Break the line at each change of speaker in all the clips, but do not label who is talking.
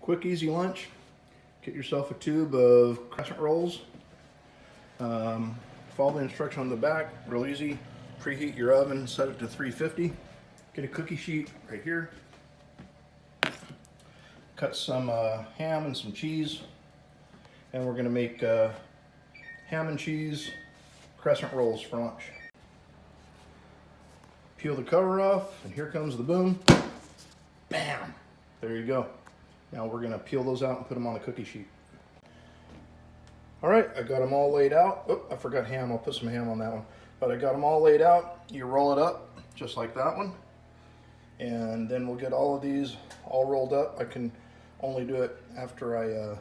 Quick, easy lunch. Get yourself a tube of crescent rolls. Follow the instruction on the back, real easy. Preheat your oven, set it to 350. Get a cookie sheet right here. Cut some ham and some cheese. And we're gonna make ham and cheese crescent rolls for lunch. Peel the cover off, and here comes the boom. Bam! There you go. Now we're gonna peel those out and put them on a cookie sheet. All right, I got them all laid out. Oh, I forgot ham, I'll put some ham on that one. But I got them all laid out. You roll it up, just like that one. And then we'll get all of these all rolled up. I can only do it after I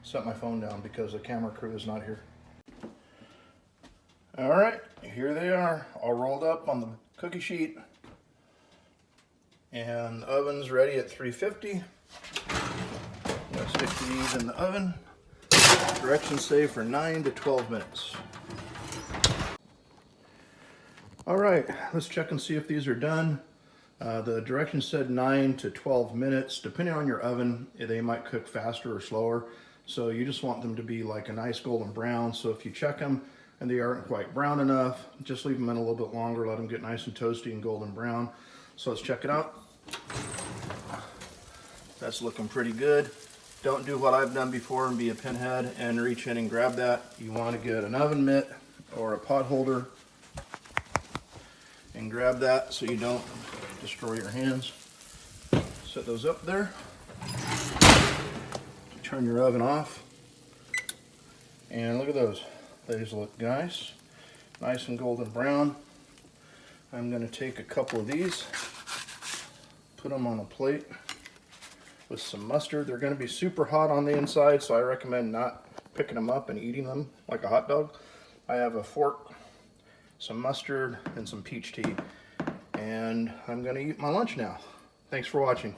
set my phone down because the camera crew is not here. All right, here they are, all rolled up on the cookie sheet. And the oven's ready at 350. Let's stick these in the oven. Directions say for 9 to 12 minutes. All right, let's check and see if these are done. The directions said 9 to 12 minutes. Depending on your oven, they might cook faster or slower. So you just want them to be like a nice golden brown. So if you check them and they aren't quite brown enough, just leave them in a little bit longer. Let them get nice and toasty and golden brown. So let's check it out. That's looking pretty good. Don't do what I've done before and be a pinhead and reach in and grab that. You want to get an oven mitt or a pot holder and grab that so you don't destroy your hands. Set those up there. Turn your oven off. And look at those. These look nice. Nice and golden brown. I'm going to take a couple of these, put them on a plate with some mustard. They're going to be super hot on the inside, so I recommend not picking them up and eating them like a hot dog. I have a fork, some mustard, and some peach tea. And I'm going to eat my lunch now. Thanks for watching.